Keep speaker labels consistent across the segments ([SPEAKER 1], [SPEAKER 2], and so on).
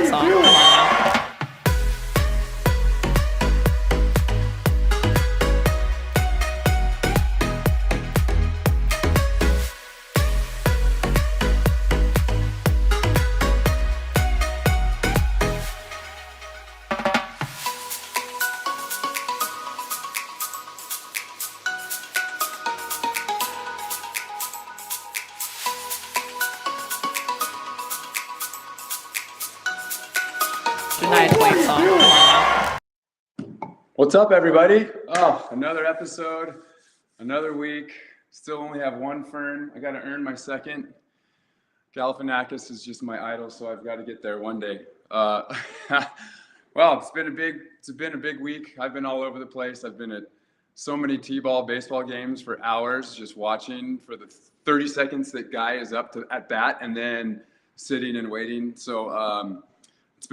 [SPEAKER 1] song. Come on now. Nice white song. Come on now.
[SPEAKER 2] What's up, everybody? Oh, another episode, another week. Still only have one fern. I got to earn my second. Galifianakis is just my idol, so I've got to get there one day. Well, it's been a big week. I've been all over the place. I've been at so many t-ball baseball games for hours, just watching for the 30 seconds that guy is up to at bat, and then sitting and waiting. So it's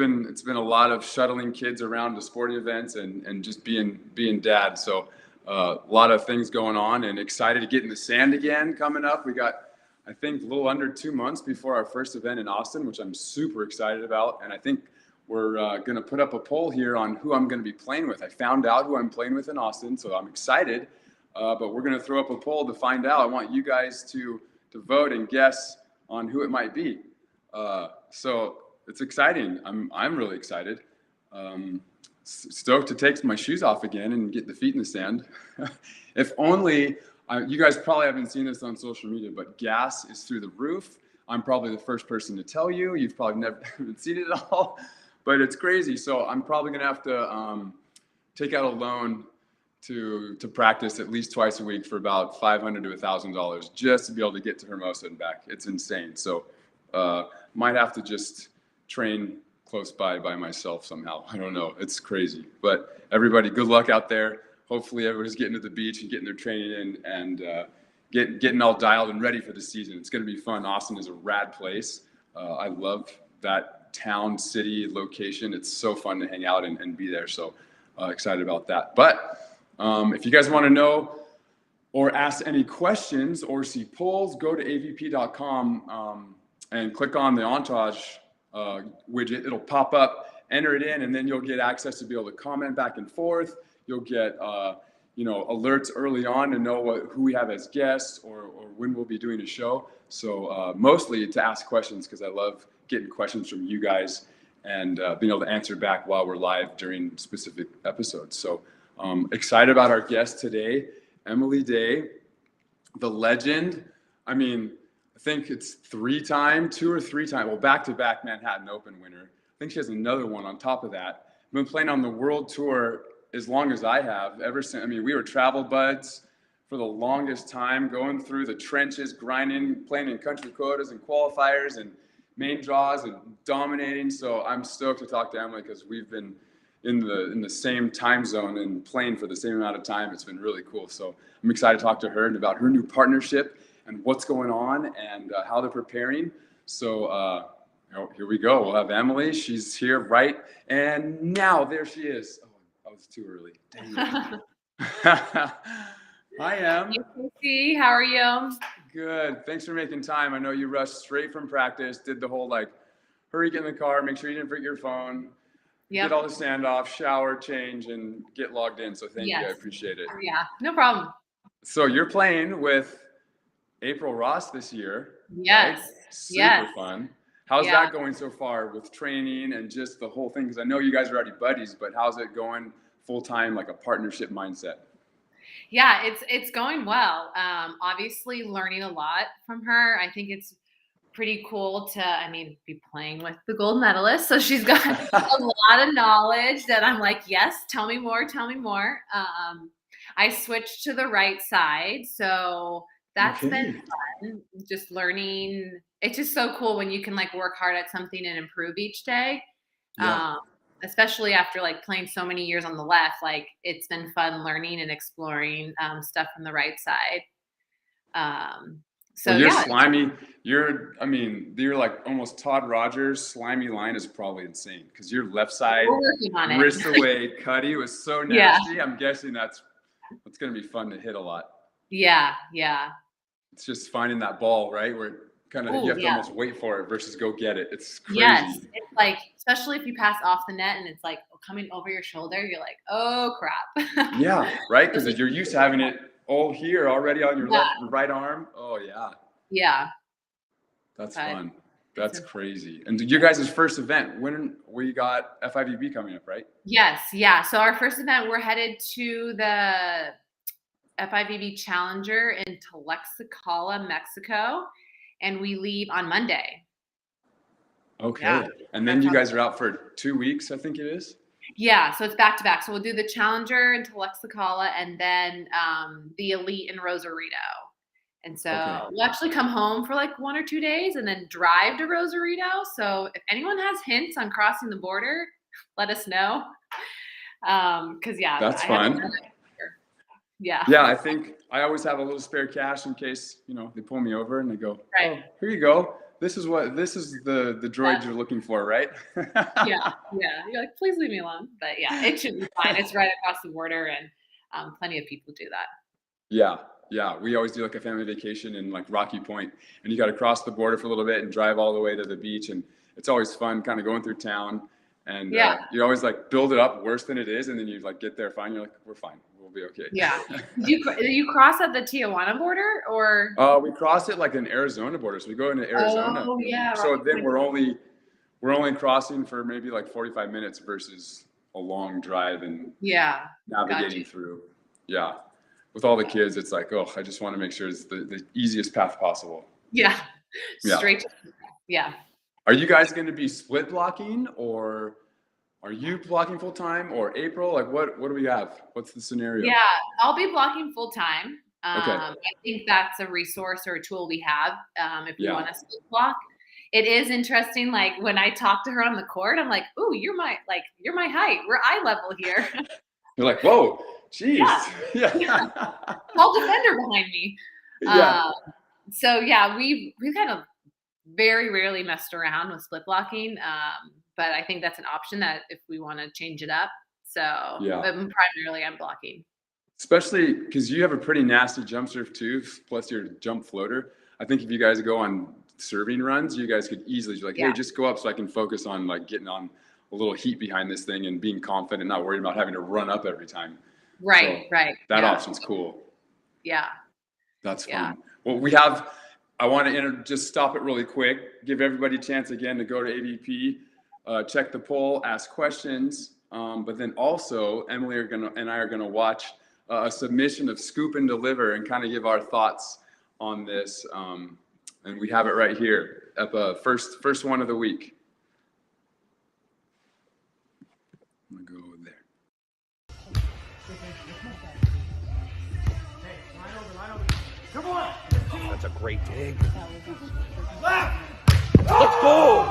[SPEAKER 2] been a lot of shuttling kids around to sporting events and just being dad. So a lot of things going on, and excited to get in the sand again coming up. We got, I think, a little under 2 months before our first event in Austin, which I'm super excited about. And I think we're going to put up a poll here on who I'm going to be playing with. I found out who I'm playing with in Austin, so I'm excited. But we're going to throw up a poll to find out. I want you guys to vote and guess on who it might be. So it's exciting. I'm really excited. Stoked to take my shoes off again and get the feet in the sand. If only, you guys probably haven't seen this on social media, but gas is through the roof. I'm probably the first person to tell you. You've probably never seen it at all, but it's crazy. So I'm probably gonna have to take out a loan to practice at least twice a week for about $500 to $1,000 just to be able to get to Hermosa and back. It's insane. So might have to just train close by myself somehow. I don't know. It's crazy. But everybody, good luck out there. Hopefully everybody's getting to the beach and getting their training in and getting all dialed and ready for the season. It's going to be fun. Austin is a rad place. I love that town, city, location. It's so fun to hang out and be there. So excited about that. But if you guys want to know or ask any questions or see polls, go to avp.com and click on the Entourage widget. It'll pop up, enter it in, and then you'll get access to be able to comment back and forth. You'll get alerts early on to know who we have as guests or when we'll be doing a show. So mostly to ask questions, because I love getting questions from you guys and being able to answer back while we're live during specific episodes. So excited about our guest today, Emily Day, the legend. I mean, I think it's two or three time, well, back-to-back Manhattan Open winner. I think she has another one on top of that. Been playing on the world tour as long as I have, ever since. I mean, we were travel buds for the longest time, going through the trenches, grinding, playing in country quotas and qualifiers and main draws and dominating. So I'm stoked to talk to Emily because we've been in the same time zone and playing for the same amount of time. It's been really cool. So I'm excited to talk to her and about her new partnership and what's going on and how they're preparing. So here we go. We'll have Emily. She's here right and now. There she is. Oh, that was too early. Dang it. Hi, Em.
[SPEAKER 3] Hey, Casey. How are you?
[SPEAKER 2] Good. Thanks for making time. I know you rushed straight from practice, did the whole hurry, get in the car, make sure you didn't forget your phone, get all the sand off, shower, change, and get logged in. So thank you. I appreciate it.
[SPEAKER 3] Yeah, no problem.
[SPEAKER 2] So you're playing with April Ross this year.
[SPEAKER 3] Yes.
[SPEAKER 2] Right? Super fun. How's that going so far with training and just the whole thing? Because I know you guys are already buddies, but how's it going full-time, like a partnership mindset?
[SPEAKER 3] Yeah, it's going well. Obviously learning a lot from her. I think it's pretty cool to, be playing with the gold medalist. So she's got a lot of knowledge that I'm like, yes, tell me more. I switched to the right side. So that's been fun. Just learning. It's just so cool when you can work hard at something and improve each day.
[SPEAKER 2] Yeah.
[SPEAKER 3] Especially after playing so many years on the left, it's been fun learning and exploring stuff from the right side. So
[SPEAKER 2] you're slimy. You're like almost Todd Rogers. Slimy line is probably insane because your left side wrist away cutty was so nasty. I'm guessing that's going to be fun to hit a lot.
[SPEAKER 3] Yeah.
[SPEAKER 2] It's just finding that ball, right, where it kind of, you
[SPEAKER 3] Oh,
[SPEAKER 2] have to
[SPEAKER 3] yeah.
[SPEAKER 2] almost wait for it versus go get it. It's crazy.
[SPEAKER 3] Yes. It's like, especially if you pass off the net and it's like coming over your shoulder, you're like, oh crap.
[SPEAKER 2] Yeah, right? Because you're used to having it all here already on your
[SPEAKER 3] Yeah.
[SPEAKER 2] right arm. Oh, yeah.
[SPEAKER 3] Yeah.
[SPEAKER 2] That's
[SPEAKER 3] But
[SPEAKER 2] fun. That's crazy. And your guys' first event, when we got FIVB coming up, right?
[SPEAKER 3] Yes. Yeah. So our first event, we're headed to the FIVB Challenger in Tlaxcala, Mexico, and we leave on Monday.
[SPEAKER 2] Okay.
[SPEAKER 3] Yeah.
[SPEAKER 2] And then you guys are out for 2 weeks, I think it is.
[SPEAKER 3] Yeah, so it's back to back. So we'll do the Challenger in Tlaxcala and then the Elite in Rosarito. And so we'll actually come home for like 1 or 2 days and then drive to Rosarito. So if anyone has hints on crossing the border, let us know. Because
[SPEAKER 2] That's fun.
[SPEAKER 3] Yeah.
[SPEAKER 2] Yeah, I think I always have a little spare cash in case, they pull me over and they go,
[SPEAKER 3] Right.
[SPEAKER 2] oh, here you go. This is the droid you're looking for, right?
[SPEAKER 3] Yeah. You're like, please leave me alone. But yeah, it should be fine. It's right across the border, and plenty of people do that.
[SPEAKER 2] Yeah. We always do like a family vacation in like Rocky Point, and you got to cross the border for a little bit and drive all the way to the beach, and it's always fun, kind of going through town. And you always like build it up worse than it is, and then you like get there fine. You're like, we're fine. We'll be okay.
[SPEAKER 3] Yeah. Do you cross at the Tijuana border or?
[SPEAKER 2] We cross it like an Arizona border, so we go into Arizona.
[SPEAKER 3] Oh yeah.
[SPEAKER 2] So then we're only crossing for maybe like 45 minutes versus a long drive and navigating through. Yeah. With all the kids, it's like, oh, I just want to make sure it's the easiest path possible.
[SPEAKER 3] Yeah. Straight. Yeah.
[SPEAKER 2] Are you guys going to be split blocking, or are you blocking full time, or April? Like what do we have? What's the scenario?
[SPEAKER 3] Yeah, I'll be blocking full time.
[SPEAKER 2] Okay.
[SPEAKER 3] I think that's a resource or a tool we have if you want to split block. It is interesting. Like when I talk to her on the court, I'm like, "Ooh, you're my height. We're eye level here."
[SPEAKER 2] You're like, "Whoa, jeez."
[SPEAKER 3] Yeah. Tall defender behind me.
[SPEAKER 2] Yeah.
[SPEAKER 3] So yeah, we kind of very rarely messed around with split blocking. But I think that's an option that if we want to change it up. So but primarily I'm blocking.
[SPEAKER 2] Especially because you have a pretty nasty jump serve too, plus your jump floater. I think if you guys go on serving runs, you guys could easily be like, hey, just go up so I can focus on like getting on a little heat behind this thing and being confident, not worried about having to run up every time.
[SPEAKER 3] Right.
[SPEAKER 2] That option's cool.
[SPEAKER 3] Yeah.
[SPEAKER 2] That's fun. Well, I want to just stop it really quick, give everybody a chance again to go to AVP, check the poll, ask questions. But then also Emily and I are gonna watch a submission of Scoop and Deliver and kind of give our thoughts on this. And we have it right here at the first one of the week. I'm gonna go there.
[SPEAKER 4] Come on.
[SPEAKER 5] That's a great dig.
[SPEAKER 4] Left.
[SPEAKER 5] Let's go.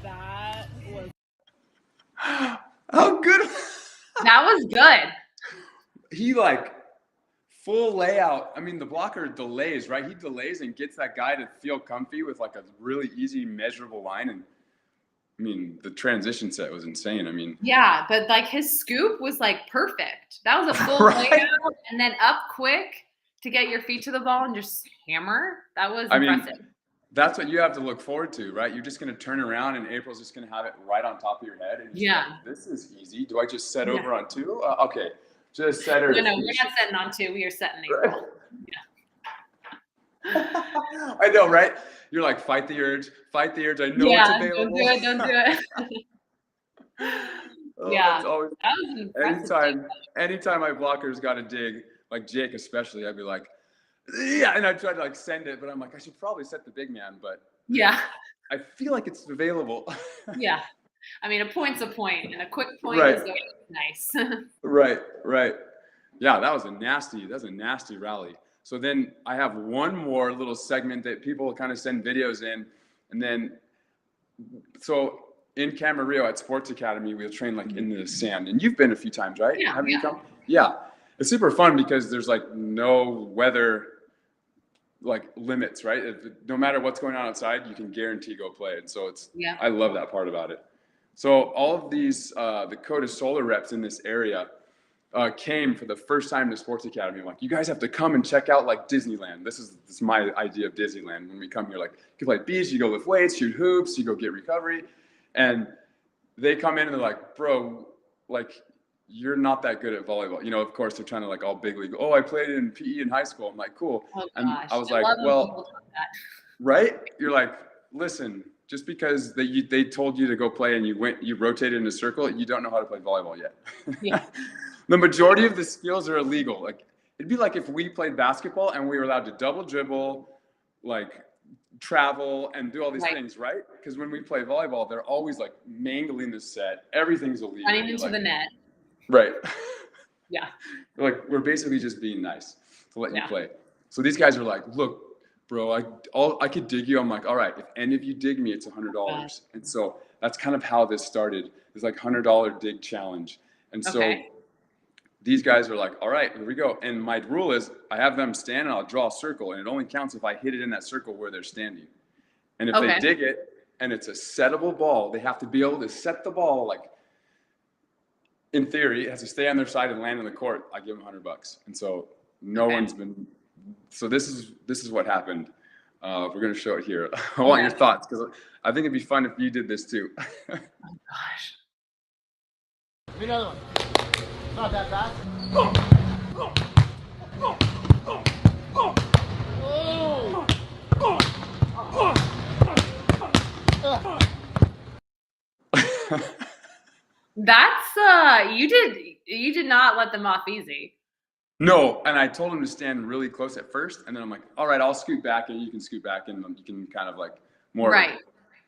[SPEAKER 6] That was
[SPEAKER 2] How good.
[SPEAKER 3] That was good.
[SPEAKER 2] He like full layout. I mean, the blocker delays, right? He delays and gets that guy to feel comfy with like a really easy measurable line. And I mean, the transition set was insane. I mean,
[SPEAKER 3] yeah, but like his scoop was like perfect. That was a full layout and then up quick to get your feet to the ball and just hammer. That was impressive.
[SPEAKER 2] Mean, that's what you have to look forward to, right? You're just going to turn around and April's just going to have it right on top of your head. And like, this is easy. Do I just set over on two? Okay. Just set her.
[SPEAKER 3] No, we're not setting on two. We are setting April.
[SPEAKER 2] Yeah. I know, right? You're like, fight the urge. I know it's available.
[SPEAKER 3] Don't do it.
[SPEAKER 2] That's always,
[SPEAKER 3] that was an impressive
[SPEAKER 2] anytime my blocker's got a dig, like Jake especially, I'd be like, yeah, and I try to like send it, but I'm like, I should probably set the big man, but I feel like it's available.
[SPEAKER 3] Yeah. I mean, a point's a point, and a quick point is nice.
[SPEAKER 2] Right. Yeah, that was a nasty rally. So then I have one more little segment that people kind of send videos in, and then so in Camarillo at Sports Academy, we'll train like in the sand, and you've been a few times, right?
[SPEAKER 3] Yeah.
[SPEAKER 2] Have you come? Yeah. It's super fun because there's like no weather like limits, right? No matter what's going on outside, you can guarantee go play. And so I love that part about it. So all of these, the Coda Solar reps in this area, came for the first time to Sports Academy. I'm like, you guys have to come and check out like Disneyland. This is my idea of Disneyland. When we come here, like you play beach, you go lift weights, shoot hoops, you go get recovery. And they come in and they're like, bro, like you're not that good at volleyball. You know, of course they're trying to like all big league. Oh, I played in PE in high school. I'm like, cool.
[SPEAKER 3] Oh
[SPEAKER 2] And
[SPEAKER 3] gosh,
[SPEAKER 2] I was
[SPEAKER 3] I
[SPEAKER 2] like,
[SPEAKER 3] love when
[SPEAKER 2] well,
[SPEAKER 3] people talk that.
[SPEAKER 2] right? You're like, listen, just because they told you to go play and you rotated in a circle, you don't know how to play volleyball yet.
[SPEAKER 3] Yeah.
[SPEAKER 2] The majority of the skills are illegal. Like it'd be like if we played basketball and we were allowed to double dribble, like travel and do all these
[SPEAKER 3] Right.
[SPEAKER 2] things, right? Because when we play volleyball, they're always like mangling the set. Everything's illegal.
[SPEAKER 3] Running
[SPEAKER 2] You're
[SPEAKER 3] into
[SPEAKER 2] like,
[SPEAKER 3] the net.
[SPEAKER 2] right.
[SPEAKER 3] Yeah.
[SPEAKER 2] Like we're basically just being nice to let you
[SPEAKER 3] Yeah.
[SPEAKER 2] play. So these guys are like, look, bro, I could dig you. I'm like, all right, if any of you dig me, it's $100. And so that's kind of how this started. It's like $100 dig challenge. And so
[SPEAKER 3] Okay.
[SPEAKER 2] these guys are like, all right, here we go. And my rule is I have them stand and I'll draw a circle. And it only counts if I hit it in that circle where they're standing. And if
[SPEAKER 3] Okay.
[SPEAKER 2] they dig it and it's a settable ball, they have to be able to set the ball. Like in theory, it has to stay on their side and land on the court. I give them $100. And so no
[SPEAKER 3] Okay.
[SPEAKER 2] one's been, so this is what happened. We're going to show it here. I want your thoughts because I think it'd be fun if you did this too.
[SPEAKER 3] Oh gosh.
[SPEAKER 4] Give me another one. Not that fast.
[SPEAKER 3] That's you did not let them off easy.
[SPEAKER 2] No, and I told him to stand really close at first, and then I'm like, all right, I'll scoot back, and you can scoot back, and you can kind of like more,
[SPEAKER 3] Right.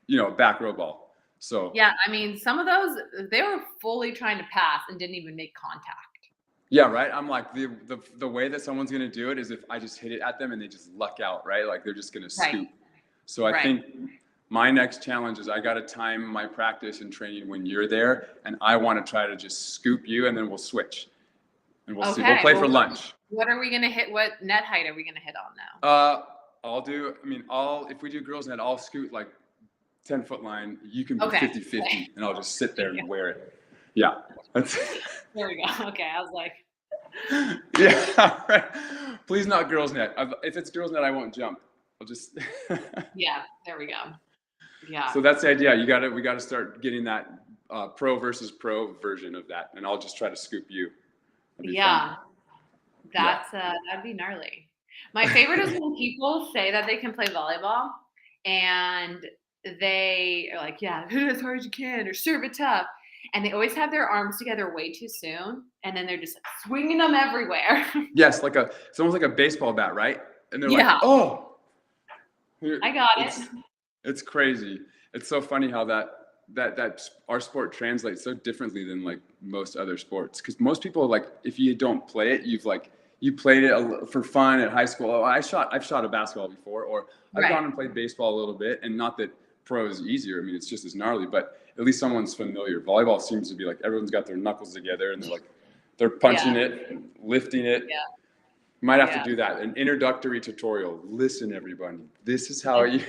[SPEAKER 2] you know, back row ball. So
[SPEAKER 3] Yeah, I mean, some of those they were fully trying to pass and didn't even make contact.
[SPEAKER 2] yeah, right. I'm like the way that someone's gonna do it is if I just hit it at them and they just luck out, right? Like they're just gonna
[SPEAKER 3] Right.
[SPEAKER 2] scoop. So I
[SPEAKER 3] Right.
[SPEAKER 2] think my next challenge is I got to time my practice and training when you're there, and I want to try to just scoop you, and then we'll switch, and we'll see. We'll
[SPEAKER 3] Okay,
[SPEAKER 2] play
[SPEAKER 3] well,
[SPEAKER 2] for lunch.
[SPEAKER 3] What are we gonna hit? What net height are we gonna hit on now?
[SPEAKER 2] If we do girls net, I'll scoot like 10-foot line. You can be
[SPEAKER 3] Okay.
[SPEAKER 2] 50-50, and I'll just sit there and wear it. Yeah. That's
[SPEAKER 3] There we go. Okay, I was like,
[SPEAKER 2] yeah, right. Please not girls net. If it's girls net, I won't jump. I'll just
[SPEAKER 3] yeah, there we go. Yeah.
[SPEAKER 2] So that's the idea. We gotta start getting that pro versus pro version of that, and I'll just try to scoop you. That'd be
[SPEAKER 3] Yeah.
[SPEAKER 2] fun.
[SPEAKER 3] That's that'd be gnarly. My favorite is when people say that they can play volleyball and they are like, yeah, hit it as hard as you can or serve it tough. And they always have their arms together way too soon. And then they're just like, swinging them everywhere.
[SPEAKER 2] Yes, it's almost like a baseball bat, right? And they're
[SPEAKER 3] Yeah.
[SPEAKER 2] like, oh.
[SPEAKER 3] I got it.
[SPEAKER 2] It's crazy. It's so funny how that our sport translates so differently than like most other sports. Because most people, like, if you don't play it, you played it for fun at high school. Oh, I've shot a basketball before, or I've
[SPEAKER 3] Right.
[SPEAKER 2] gone and played baseball a little bit. And not that pro is easier. I mean, it's just as gnarly, but at least someone's familiar. Volleyball seems to be like everyone's got their knuckles together and they're punching it, and lifting it.
[SPEAKER 3] Yeah.
[SPEAKER 2] You might have
[SPEAKER 3] Yeah.
[SPEAKER 2] to do that. An introductory tutorial. Listen, everybody. This is how you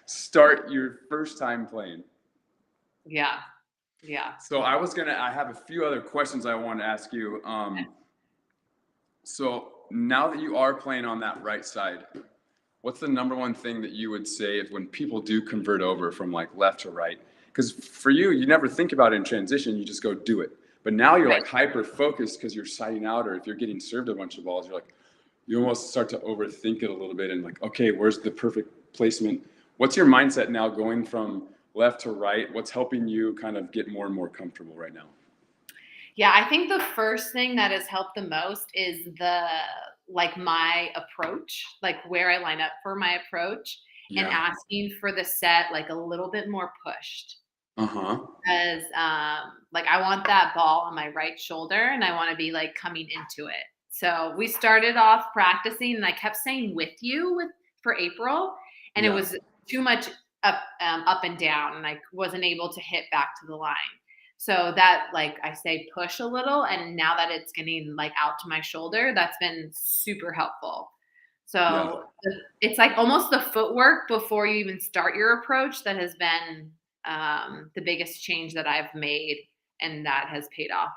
[SPEAKER 2] start your first time playing.
[SPEAKER 3] Yeah. Yeah.
[SPEAKER 2] So I have a few other questions I want to ask you. So now that you are playing on that right side, what's the number one thing that you would say when people do convert over from like left to right? Because for you never think about it in transition, you just go do it. But now you're like hyper focused because you're siding out, or if you're getting served a bunch of balls, you almost start to overthink it a little bit and like, okay, where's the perfect placement? What's your mindset now going from left to right? What's helping you kind of get more and more comfortable right now?
[SPEAKER 3] Yeah, I think the first thing that has helped the most is my approach, like where I line up for my approach and asking for the set like a little bit more pushed. Because I want that ball on my right shoulder and I want to be like coming into it. So we started off practicing and I kept saying with you for April, and it was too much up and down, and I wasn't able to hit back to the line. So that, like I say, push a little, and now that it's getting like out to my shoulder, that's been super helpful. So it's like almost the footwork before you even start your approach that has been the biggest change that I've made, and that has paid off.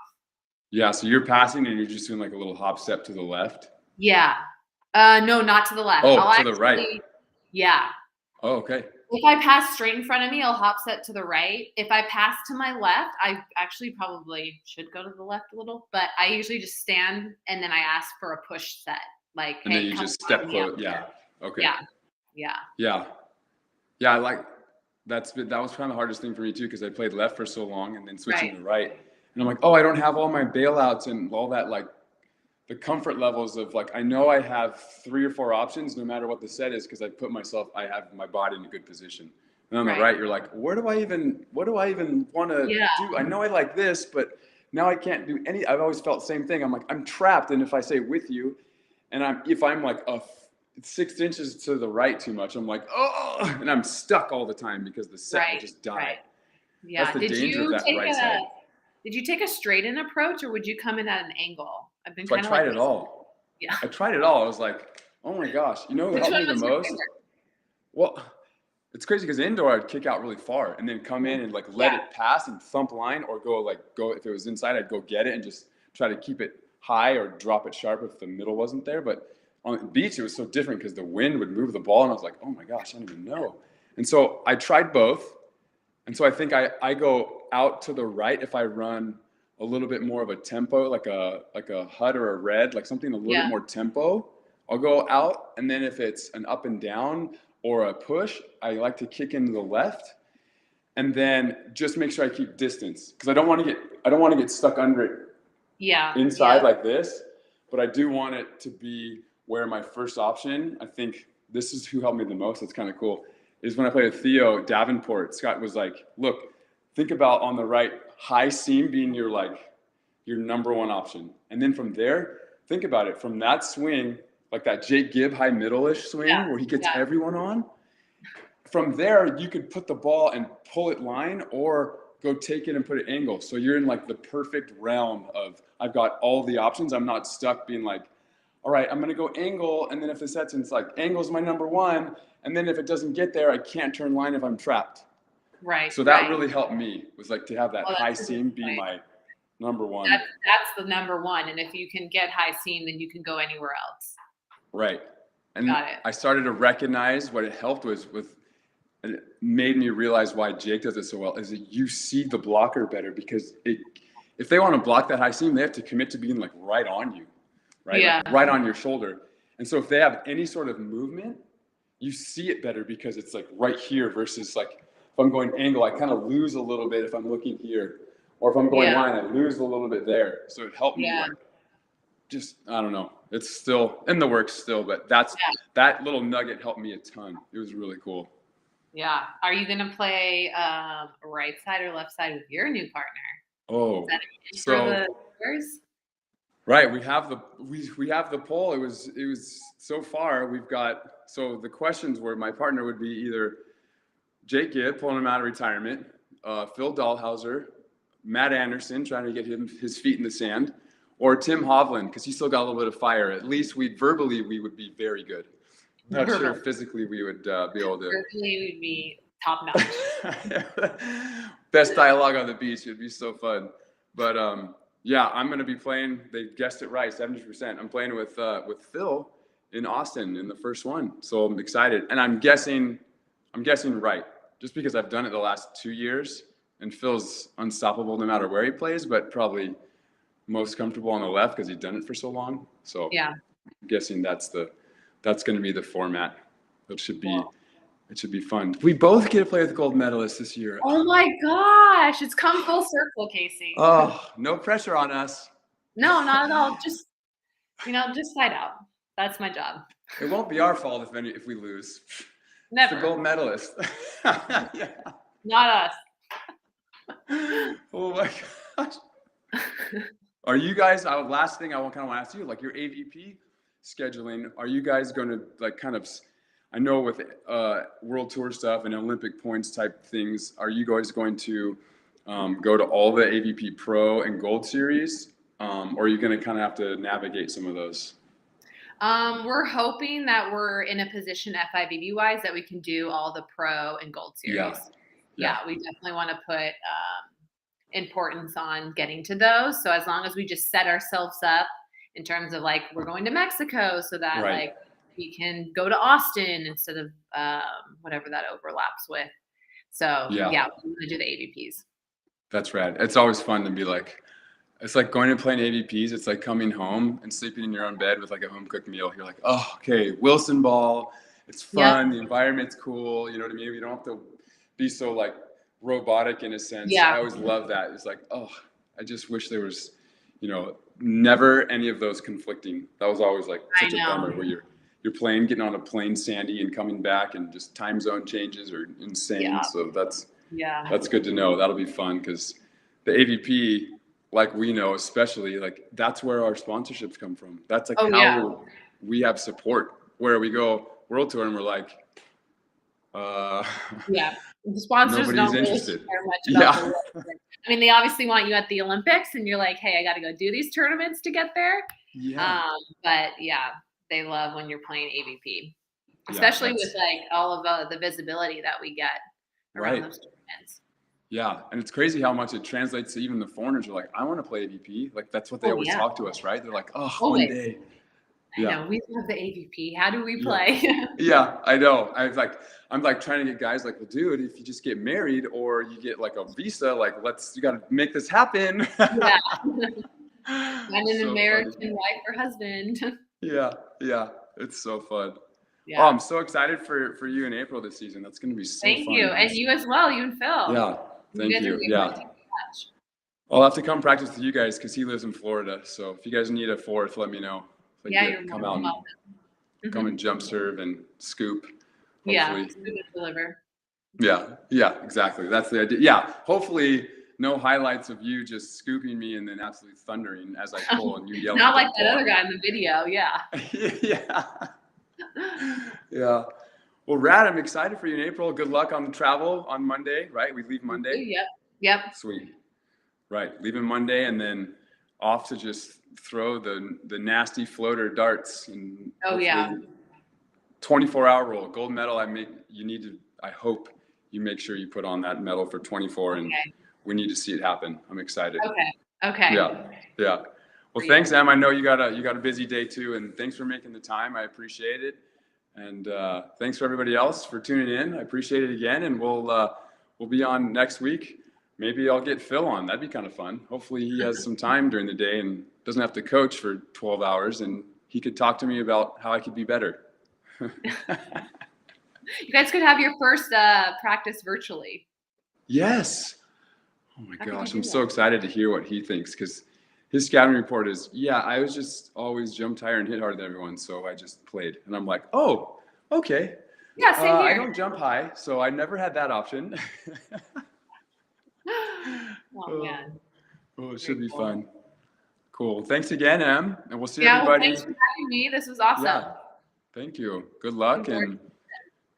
[SPEAKER 2] Yeah, so you're passing and you're just doing like a little hop step to the left.
[SPEAKER 3] Yeah. No, not to the left.
[SPEAKER 2] Oh,
[SPEAKER 3] I'll
[SPEAKER 2] to the right.
[SPEAKER 3] Yeah.
[SPEAKER 2] Oh, okay.
[SPEAKER 3] If I pass straight in front of me, I'll hop set to the right. If I pass to my left, I actually probably should go to the left a little, but I usually just stand and then I ask for a push set. Like,
[SPEAKER 2] And
[SPEAKER 3] hey,
[SPEAKER 2] then you
[SPEAKER 3] come
[SPEAKER 2] just
[SPEAKER 3] follow
[SPEAKER 2] step
[SPEAKER 3] me up
[SPEAKER 2] close. Yeah. Okay.
[SPEAKER 3] here. Yeah.
[SPEAKER 2] Yeah. Yeah. I like that was kind of the hardest thing for me too, because I played left for so long and then switching
[SPEAKER 3] Right.
[SPEAKER 2] to right. And I'm like, oh, I don't have all my bailouts and all that, like the comfort levels of like, I know I have 3 or 4 options no matter what the set is, because I have my body in a good position. And on the right, you're like, what do I even want to do? I know I like this, but now I can't do any. I've always felt the same thing. I'm like, I'm trapped. And if I say with you, and if I'm like 6 inches to the right too much, I'm like, oh, and I'm stuck all the time because the set will just die.
[SPEAKER 3] Right. Yeah.
[SPEAKER 2] That's the danger of that right side.
[SPEAKER 3] Did you take a straight in approach or would you come in at an angle? I've been
[SPEAKER 2] So I
[SPEAKER 3] kind of
[SPEAKER 2] tried
[SPEAKER 3] like
[SPEAKER 2] it all.
[SPEAKER 3] Yeah.
[SPEAKER 2] I tried it all. I was like, oh my gosh, you know who
[SPEAKER 3] Which
[SPEAKER 2] helped me
[SPEAKER 3] one
[SPEAKER 2] the
[SPEAKER 3] was your
[SPEAKER 2] most?
[SPEAKER 3] favorite?
[SPEAKER 2] Well, it's crazy because indoor I'd kick out really far and then come in and like let it pass and thump line, or go if it was inside, I'd go get it and just try to keep it high or drop it sharp if the middle wasn't there. But on the beach, it was so different because the wind would move the ball and I was like, oh my gosh, I don't even know. And so I tried both. And so I think I go out to the right if I run a little bit more of a tempo, like a HUD or a red, like something a little bit more tempo. I'll go out, and then if it's an up and down or a push, I like to kick into the left, and then just make sure I keep distance, because I don't want to get stuck under it inside like this, but I do want it to be where my first option. I think this is who helped me the most. It's kind of cool. Is when I played with Theo Davenport, Scott was like, look, think about on the right, high seam being your number one option. And then from there, think about it. From that swing, like that Jake Gibb high middle-ish swing where he gets everyone on, from there, you could put the ball and pull it line or go take it and put it angle. So you're in like the perfect realm of, I've got all the options. I'm not stuck being like, all right, I'm going to go angle. And then if the set's in, it's like angle's my number one. And then if it doesn't get there, I can't turn line if I'm trapped.
[SPEAKER 3] Right.
[SPEAKER 2] So that really helped me, was like to have that high seam be my number one.
[SPEAKER 3] That's the number one. And if you can get high seam, then you can go anywhere else.
[SPEAKER 2] Right. And
[SPEAKER 3] Got it.
[SPEAKER 2] I started to recognize what it helped and it made me realize why Jake does it so well, is that you see the blocker better, because if they want to block that high seam, they have to commit to being like right on you, right?
[SPEAKER 3] Yeah.
[SPEAKER 2] Like right on your shoulder. And so if they have any sort of movement, you see it better because it's like right here versus like, if I'm going angle, I kind of lose a little bit if I'm looking here, or if I'm going line, I lose a little bit there. So it helped me I don't know. It's still in the works still, but that little nugget helped me a ton. It was really cool.
[SPEAKER 3] Yeah. Are you going to play right side or left side with your new partner?
[SPEAKER 2] Oh,
[SPEAKER 3] Is that for the viewers?
[SPEAKER 2] Right. We have the poll. It was so far so the questions were, my partner would be either Jake Gibb, pulling him out of retirement, Phil Dahlhauser, Matt Anderson, trying to get his feet in the sand, or Tim Hovland, because he's still got a little bit of fire. At least we would be very good. Not sure physically we would be able to.
[SPEAKER 3] Verbally would be top notch.
[SPEAKER 2] Best dialogue on the beach. It'd be so fun. But yeah, I'm going to be playing. They guessed it right, 70%. I'm playing with Phil in Austin in the first one, so I'm excited. And I'm guessing right, just because I've done it the last 2 years, and Phil's unstoppable no matter where he plays, but probably most comfortable on the left because he's done it for so long. So I'm guessing that's going to be the format. It should be fun. We both get to play with gold medalists this year.
[SPEAKER 3] Oh my gosh, it's come full circle, Casey.
[SPEAKER 2] Oh, no pressure on us.
[SPEAKER 3] No, not at all. Just fight out. That's my job.
[SPEAKER 2] It won't be our fault if we lose.
[SPEAKER 3] Never.
[SPEAKER 2] It's the gold medalist. Yeah.
[SPEAKER 3] Not us.
[SPEAKER 2] Oh my gosh. Are you guys, last thing I kind of want to ask you, like your AVP scheduling, are you guys going to like kind of, I know with World Tour stuff and Olympic points type things, are you guys going to go to all the AVP Pro and Gold Series? Or are you going to kind of have to navigate some of those?
[SPEAKER 3] We're hoping that we're in a position FIVB wise that we can do all the Pro and Gold Series. Yeah, we definitely want to put importance on getting to those. So as long as we just set ourselves up in terms of like, we're going to Mexico so that
[SPEAKER 2] Right.
[SPEAKER 3] like we can go to Austin instead of whatever that overlaps with. So
[SPEAKER 2] Yeah.
[SPEAKER 3] yeah, we want to do the AVPs.
[SPEAKER 2] That's rad. It's always fun to be like, it's like going and playing AVPs. It's like coming home and sleeping in your own bed with like a home cooked meal. You're like, oh, okay, Wilson ball. It's fun. The environment's cool. You know what I mean? You don't have to be so like robotic in a sense.
[SPEAKER 3] Yeah.
[SPEAKER 2] I always love that. It's like, oh, I just wish there was, you know, never any of those conflicting. That was always like such a bummer where you're playing, getting on a plane, Sandy, and coming back, and just time zone changes are insane.
[SPEAKER 3] Yeah.
[SPEAKER 2] So that's
[SPEAKER 3] Yeah.
[SPEAKER 2] good to know. That'll be fun because the AVP, like we know, especially like that's where our sponsorships come from. That's like how we have support. Where we go world tour and we're like,
[SPEAKER 3] yeah, the sponsors
[SPEAKER 2] nobody's
[SPEAKER 3] don't really
[SPEAKER 2] interested.
[SPEAKER 3] care much about the world. I mean, they obviously want you at the Olympics, and you're like, hey, I got to go do these tournaments to get there.
[SPEAKER 2] Yeah.
[SPEAKER 3] But yeah, they love when you're playing AVP, especially with like all of the visibility that we get around those tournaments.
[SPEAKER 2] Yeah, and it's crazy how much it translates to even the foreigners are like, I want to play AVP. Like that's what they always talk to us, right? They're like, oh, one day.
[SPEAKER 3] I know, we love the AVP. How do we play?
[SPEAKER 2] Yeah, I know. I'm like trying to get guys like, well, dude, if you just get married or you get like a visa, like you got to make this happen.
[SPEAKER 3] Yeah. Find an American wife or husband.
[SPEAKER 2] Yeah, it's so fun.
[SPEAKER 3] Yeah.
[SPEAKER 2] Oh, I'm so excited for you in April this season. That's going to be so fun.
[SPEAKER 3] Thank you, and you as well, you and Phil.
[SPEAKER 2] Yeah, thank you. Yeah. I'll have to come practice with you guys because he lives in Florida. So if you guys need a fourth, let me know.
[SPEAKER 3] You're
[SPEAKER 2] come out and come and jump serve and scoop. Hopefully.
[SPEAKER 3] Scoop and deliver.
[SPEAKER 2] Yeah, exactly. That's the idea. Yeah, hopefully no highlights of you just scooping me and then absolutely thundering as I pull and you yelling.
[SPEAKER 3] Not like that other guy in the video. Yeah.
[SPEAKER 2] Yeah. Well, Rad, I'm excited for you in April. Good luck on the travel on Monday, right? We leave Monday.
[SPEAKER 3] Yep.
[SPEAKER 2] Sweet. Right. Leaving Monday and then off to just throw the nasty floater darts and 24-hour roll, gold medal. I hope you make sure you put on that medal for 24 and we need to see it happen. I'm excited.
[SPEAKER 3] Okay.
[SPEAKER 2] Yeah. Well, thanks, Em. I know you got a busy day too, and thanks for making the time. I appreciate it. And thanks for everybody else for tuning in. I appreciate it again, and we'll be on next week. Maybe I'll get Phil on. That'd be kind of fun. Hopefully he has some time during the day and doesn't have to coach for 12 hours, and he could talk to me about how I could be better.
[SPEAKER 3] You guys could have your first practice virtually.
[SPEAKER 2] Yes. Oh my gosh, I'm so excited to hear what he thinks because his scouting report is, I was just always jumped higher and hit harder than everyone, so I just played. And I'm like, oh, okay.
[SPEAKER 3] Yeah, same here.
[SPEAKER 2] I don't jump high, so I never had that option.
[SPEAKER 3] Oh, man.
[SPEAKER 2] Oh, it should be fun. Cool. Thanks again, Em, and we'll see everybody.
[SPEAKER 3] Well, thanks for having me. This was awesome.
[SPEAKER 2] Yeah. Thank you. Good luck and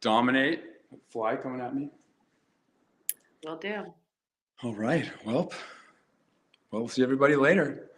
[SPEAKER 2] dominate. Fly coming at me.
[SPEAKER 3] Will do.
[SPEAKER 2] All right. Well, we'll see everybody later.